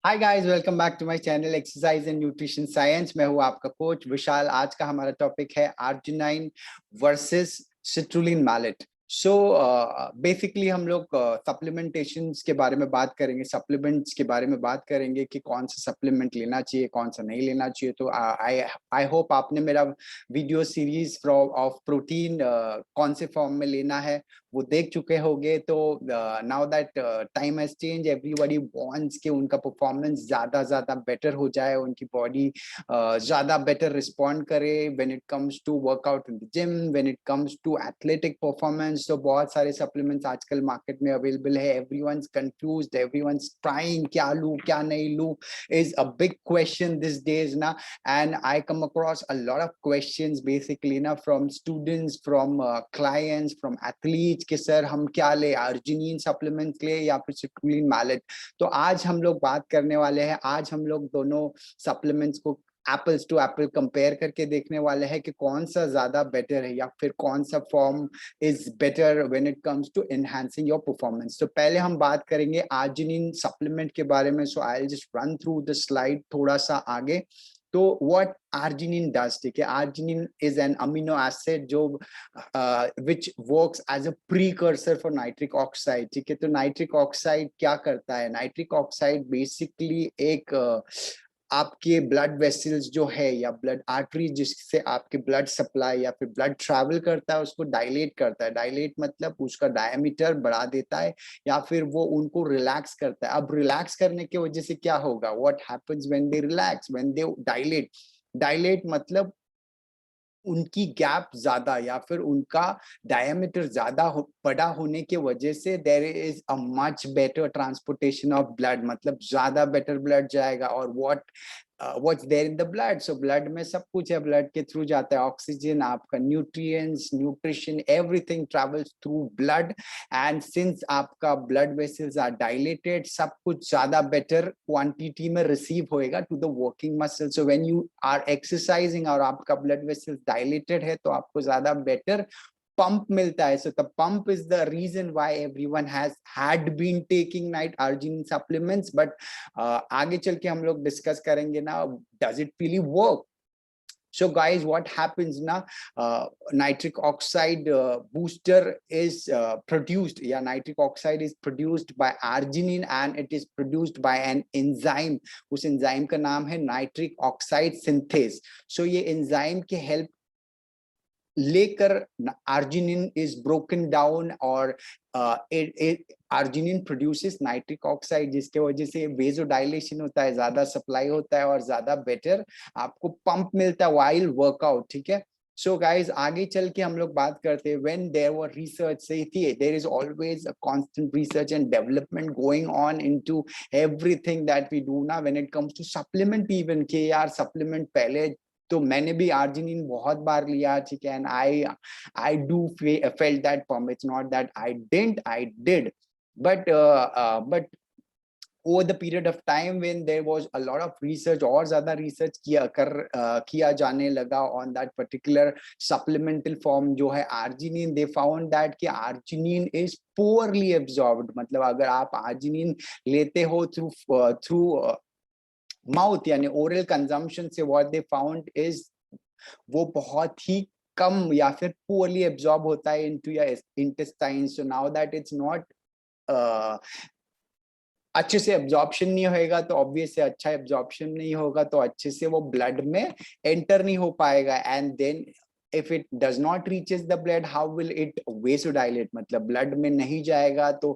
Hi guys, welcome back to my channel exercise and nutrition science. मैं हूं आपका coach विशाल। आज का हमारा टॉपिक है arginine versus citrulline malate. So basically हम लोग सप्लीमेंटेशंस के बारे में बात करेंगे, सप्लीमेंट्स के बारे में बात करेंगे कि कौन सा सप्लीमेंट लेना चाहिए, कौन सा नहीं लेना चाहिए। तो आई आई होप आपने मेरा वीडियो सीरीज ऑफ प्रोटीन कौन से फॉर्म में लेना है वो देख चुके होंगे। तो now that time has change, everybody wants कि उनका परफॉर्मेंस ज्यादा बेटर हो जाए, उनकी बॉडी ज्यादा बेटर रिस्पॉन्ड करे when it comes to workout in the gym, when it comes to athletic performance. तो बहुत सारे सप्लीमेंट्स आजकल मार्केट में अवेलेबल है। एवरीवनस कंफ्यूज्ड, एवरीवनस ट्राइंग, क्या लूं क्या नहीं लूं is a big question these days na. And I come across a lot of questions basically na from students, from clients, from athletes कि सर हम क्या ले, अर्जिनिन सप्लीमेंट ले या फिर सिट्रुलिन मैलेट। तो आज हम लोग बात करने वाले हैं, आज हम लोग दोनों सप्लीमेंट्स को एप्पल्स टू एप्पल कंपेयर करके देखने वाले हैं कि कौन सा ज्यादा बेटर है या फिर कौन सा form is better when it comes to enhancing your performance. तो पहले हम बात करेंगे आर्जिनिन सप्लीमेंट के बारे में। So I will just run through the slide थोड़ा सा आगे। तो व्हाट arginine does, ठीक है, arginine is an amino acid जो which works as a precursor for nitric oxide। ठीक है, तो नाइट्रिक ऑक्साइड क्या करता है? नाइट्रिक ऑक्साइड बेसिकली एक आपके ब्लड वेसल्स जो है या ब्लड आर्टरी जिससे आपके ब्लड सप्लाई या फिर ब्लड ट्रैवल करता है उसको डायलेट करता है। डायलेट मतलब उसका डायमीटर बढ़ा देता है या फिर वो उनको रिलैक्स करता है। अब रिलैक्स करने की वजह से क्या होगा? What happens when they relax, when they dilate? Dilate मतलब उनकी गैप ज्यादा या फिर उनका डायमीटर ज्यादा बड़ा होने की वजह से there is a much better transportation of blood, मतलब ज्यादा बेटर ब्लड जाएगा। और what's there in the blood? So blood में सब कुछ है, ब्लड के थ्रू जाता है ऑक्सीजन, आपका nutrients, nutrition, everything travels through blood. And since आपका ब्लड वेसल्स आर डायलेटेड, सब कुछ ज्यादा बेटर क्वांटिटी में रिसीव होएगा to the working muscle. So when you are exercising और आपका ब्लड वेसल्स डायलेटेड है तो आपको ज्यादा बेटर pump मिलता है। So the pump is the reason why everyone has had been taking night arginine supplements, but आगे चल के हम लोग डिस्कस करेंगे ना, does it really work? So guys, what happens now? Nitric oxide booster is produced, yeah, nitric oxide is produced by arginine and it is produced by an enzyme। उस enzyme का नाम है nitric oxide synthase। So ये enzyme के help लेकर arginine is broken down और arginine produces nitric oxide, जिसके वजह से वेजोडाइलेशन होता है, ज्यादा सप्लाई होता है और ज्यादा बेटर आपको पंप मिलता है while वर्कआउट। ठीक है, सो गाइज आगे चल के हम लोग बात करते हैं व्हेन देयर वर रिसर्च से थी, there is always a constant research and development going on into everything that we do ना when it comes to supplement. Even के यार सप्लीमेंट पहले तो मैंने भी आर्जिनिन बहुत बार लिया, ठीक है, and I do felt that pump. It's not that I didn't, I did, but over the period of time when there was a lot of research और ज्यादा research किया जाने लगा on that particular supplemental form जो है arginine, they found that कि arginine is poorly absorbed। मतलब अगर आप arginine लेते हो through माउथ यानी ओरल कंजम्पशन से, व्हाट दे फाउंड इज वो बहुत ही कम या फिर पुअरली एब्जॉर्ब होता है into your intestine. So now that it's not अच्छे से एब्जॉर्प्शन नहीं होएगा तो ऑब्वियस है, अच्छा एब्जॉर्प्शन नहीं होगा तो अच्छे से वो ब्लड में एंटर नहीं हो पाएगा। And then if it does not reaches the blood, how will it vasodilate? मतलब ब्लड में नहीं जाएगा तो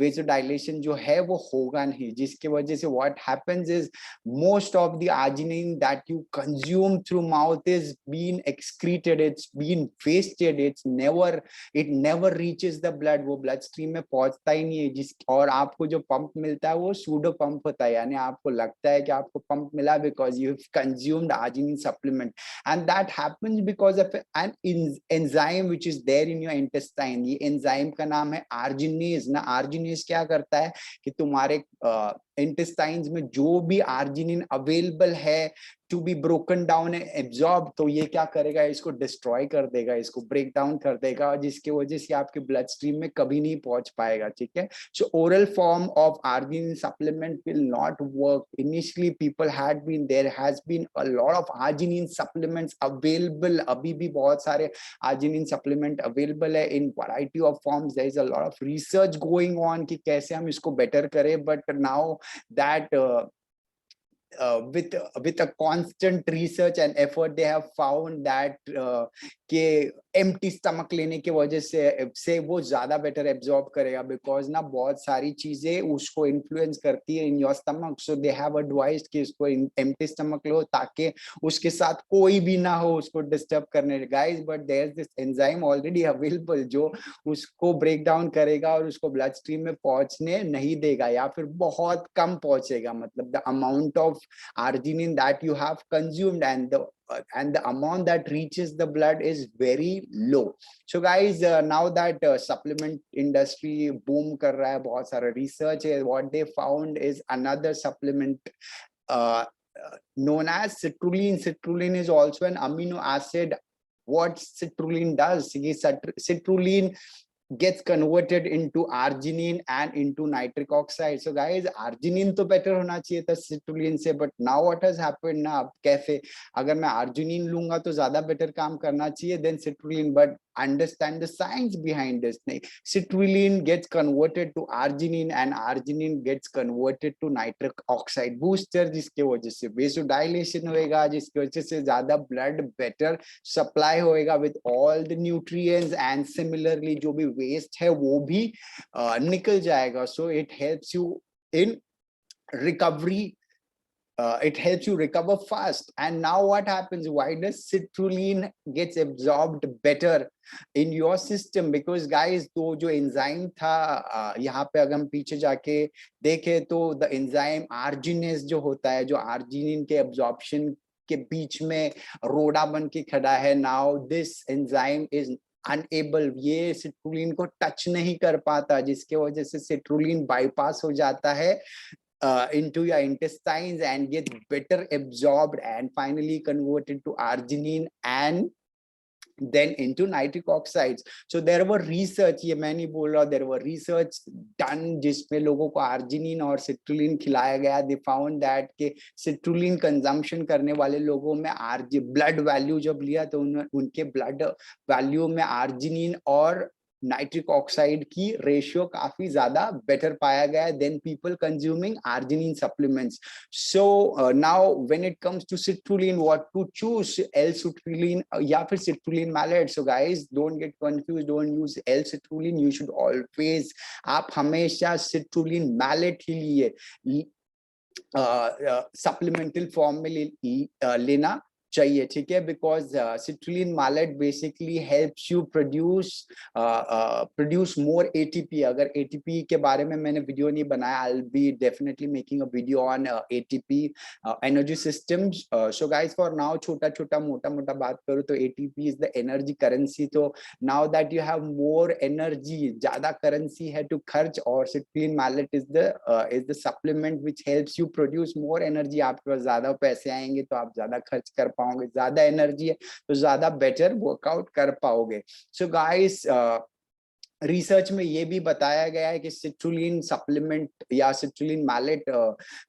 vasodilation जो है वो होगा नहीं, जिसके वजह से what happens is most of the arginine that you consume through mouth is being excreted, it's being wasted, it never reaches the blood। वो blood stream में पहुंचता ही नहीं है। जिस और आपको जो पंप मिलता है वो सूडो पंप होता है, यानी आपको लगता है कि आपको पंप मिला because you have consumed arginine supplement, and that happens because of an enzyme which is there in your intestine। ये enzyme का नाम है arginase ना। arginase क्या करता है कि तुम्हारे इंटेस्टाइन्स में जो भी आर्जिनिन अवेलेबल है to be broken down and absorb, तो ये क्या करेगा, इसको डिस्ट्रॉय कर देगा, इसको ब्रेक डाउन कर देगा, जिसकी वजह से आपके ब्लड स्ट्रीम में कभी नहीं पहुंच पाएगा, ठीक है। So oral form of arginine supplement will not work. Initially people had been, there has been a lot of arginine supplements available, अभी भी बहुत सारे आर्जिनिन सप्लीमेंट अवेलेबल है in variety of forms. There is a lot of research going on कि कैसे हम इसको better करें, but now that with a constant research and effort they have found that कि एम्प्टी स्टमक लेने की वजह से वो ज्यादा बेटर एब्जॉर्ब करेगा, बिकॉज ना बहुत सारी चीजें उसको इन्फ्लुएंस करती है in your stomach. So they have advised कि इसको एम्प्टी स्टमक लो ताकि उसके साथ कोई भी ना हो उसको डिस्टर्ब करने, guys. But there is this enzyme already available जो उसको ब्रेक डाउन करेगा और उसको ब्लड स्ट्रीम में पहुंचने नहीं देगा, या फिर बहुत कम पहुंचेगा। मतलब the amount of arginine that you have consumed and the amount that reaches the blood is very low. So guys, now that supplement industry boom kar raha hai, bahut sara research hai, what they found is another supplement uh, known as citrulline. Citrulline is also an amino acid. What citrulline does, citrulline gets converted into arginine and into nitric oxide. So guys, arginine तो better होना चाहिए था citrulline से, but now what has happened ना, अब कैसे अगर मैं arginine लूंगा तो ज्यादा better काम करना चाहिए than citrulline, but understand the science behind this thing. Citrulline gets converted to arginine and arginine gets converted to nitric oxide booster, जिसके वजह से vasodilation होएगा, जिसकी वजह से ज्यादा blood better supply होएगा with all the nutrients, and similarly जो भी waste है वो भी निकल जाएगा. So it helps you in recovery. It helps you recover fast. And now what happens, why does citrulline gets absorbed better in your system? Because guys, तो जो enzyme था यहाँ पे अगर हम पीछे जाके देखें तो the enzyme arginase जो होता है, जो arginine के absorption के बीच में रोड़ा बन के खड़ा है, now this enzyme is unable, ये citrulline को टच नहीं कर पाता, जिसके वजह से citrulline bypass हो जाता है into your intestines and get better absorbed and finally converted to arginine and then into nitric oxides. So there were research, ये मैं नहीं बोल रहा, there were research done जिसमें लोगों को arginine और citrulline खिलाया गया. They found that के citrulline consumption करने वाले लोगों में blood value जब लिया तो उनके blood value में arginine और नाइट्रिक ऑक्साइड की रेशियो काफी ज्यादा बेटर पाया गया है than people consuming arginine supplements. So now when it comes to citrulline, what to choose, L citrulline या फिर citrulline malate. So guys, don't get confuse, don't use L citrulline, you should always, आप हमेशा citrulline mallet ही लिए supplemental form में लेना चाहिए, ठीक है. Because citrulline malate basically helps you produce more ATP. अगर एटीपी के बारे में मैंने वीडियो नहीं बनाया, I will be definitely making a video on ATP energy systems. So guys, for now छोटा छोटा मोटा मोटा बात करूं तो ATP is the energy currency. तो now that you have more energy, ज्यादा करेंसी है टू खर्च, और citrulline malate is the supplement which helps you produce more energy. आपके पास ज्यादा पैसे आएंगे तो आप ज्यादा खर्च कर पाओगे, ज्यादा एनर्जी है तो ज्यादा बेटर वर्कआउट कर पाओगे. सो गाइस, रिसर्च में ये भी बताया गया है कि सिट्रुलिन सप्लीमेंट या सिट्रुलिन मैलेट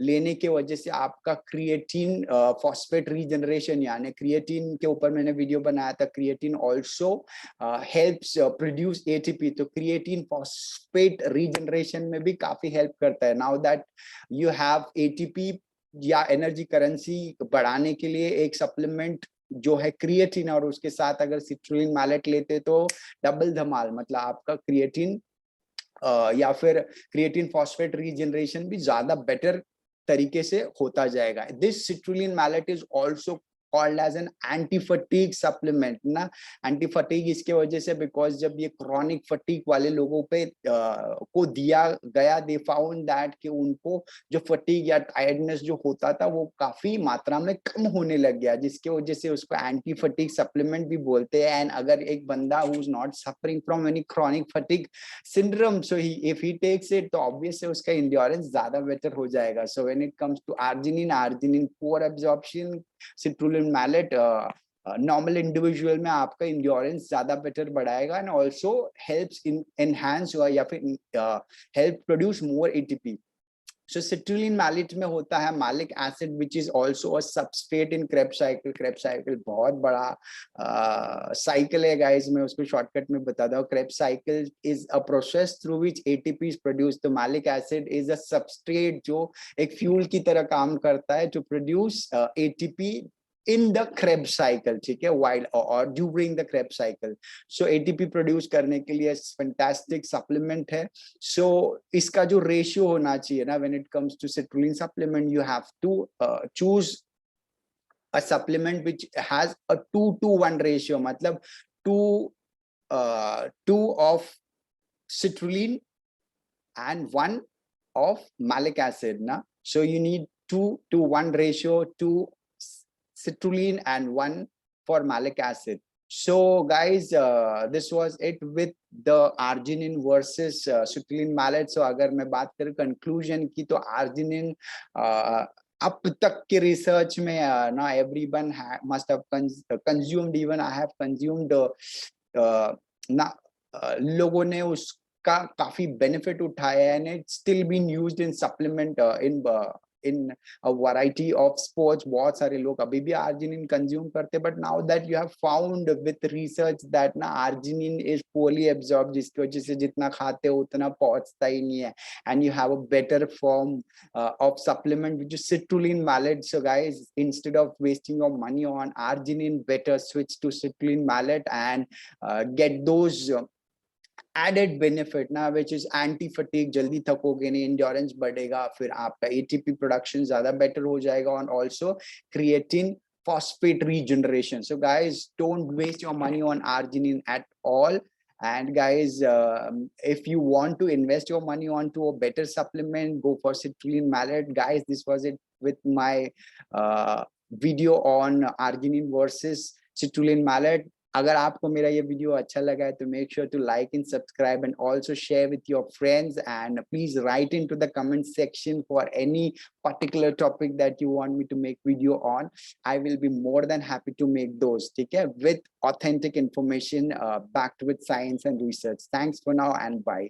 लेने के वजह से आपका क्रिएटिन फॉस्फेट रीजनरेशन, यानी क्रिएटिन के ऊपर मैंने वीडियो बनाया था, creatine also helps produce ATP, तो क्रिएटिन फॉस्फेट रीजनरेशन में भी काफी हेल्प करता है. Now that you have ATP या एनर्जी करेंसी बढ़ाने के लिए एक सप्लीमेंट जो है क्रिएटिन, और उसके साथ अगर सिट्रुलिन मैलेट लेते तो डबल धमाल, मतलब आपका क्रिएटिन या फिर क्रिएटिन फॉस्फेट रीजनरेशन भी ज्यादा बेटर तरीके से होता जाएगा. This citrulline malate is also called as an anti-fatigue supplement ना. anti-fatigue इसके वजह से बिकॉज जब ये chronic fatigue वाले लोगों पे को दिया गया, they found that कि उनको जो fatigue या tiredness जो होता था वो काफी मात्रा में कम होने लग गया, जिसके वजह से उसको anti-fatigue supplement भी बोलते हैं. एंड अगर एक बंदा who is not suffering from any chronic fatigue syndrome, so if he takes it तो obviously उसका endurance ज्यादा better हो जाएगा. So when it comes to arginine, poor absorption citrulline malate normal individual में आपका इंड्योरेंस ज्यादा बेटर बढ़ाएगा and also helps in enhance या फिर help produce more ATP. So citrulline malate में होता है malic acid which is also a substrate in Krebs cycle. Krebs cycle बहुत बड़ा cycle है guys, मैं उसको shortcut में बता दूँ. Krebs cycle is a process through which ATP is produced. तो malic acid is a substrate जो एक fuel की तरह काम करता है to produce ATP in the Krebs cycle, ठीक है, while or during the Krebs cycle. So ATP produce करने के लिए fantastic supplement है. So इसका जो ratio होना चाहिए ना, when it comes to citrulline supplement, you have to choose a supplement which has a 2:1 ratio, मतलब 2 of citrulline and 1 of malic acid ना. So you need 2:1 ratio, 2 citrulline and 1 for malic acid. So guys, this was it with the arginine versus citrulline malate. So अगर मैं बात करूँ conclusion की, तो arginine अब तक के research में ना everyone must have consumed, even I have consumed, ना लोगों ने उसका काफी benefit उठाया and it's still being used in supplement in a variety of sports. बहुत सारे लोग अभी भी arginine consume करते, but now that you have found with research that ना arginine is poorly absorbed, जिसकी वजह से जितना खाते हो उतना पहुंचता ही नहीं है, and you have a better form of supplement which is citrulline malate. So guys, instead of wasting your money on arginine, better switch to citrulline malate and get those added benefit ना, which is anti fatigue, जल्दी थकोगे नहीं, endurance बढ़ेगा, फिर आपका ATP production ज्यादा better हो जाएगा, और also creatine phosphate regeneration. So guys, don't waste your money on arginine at all. And guys, if you want to invest your money onto a better supplement, go for citrulline malate. Guys, this was it with my video on arginine versus citrulline malate. अगर आपको मेरा ये video अच्छा लगा है तो make sure to like and subscribe and also share with your friends, and please write in to the comment section for any particular topic that you want me to make video on. I will be more than happy to make those, ठीक है, with authentic information backed with science and research. Thanks for now and bye.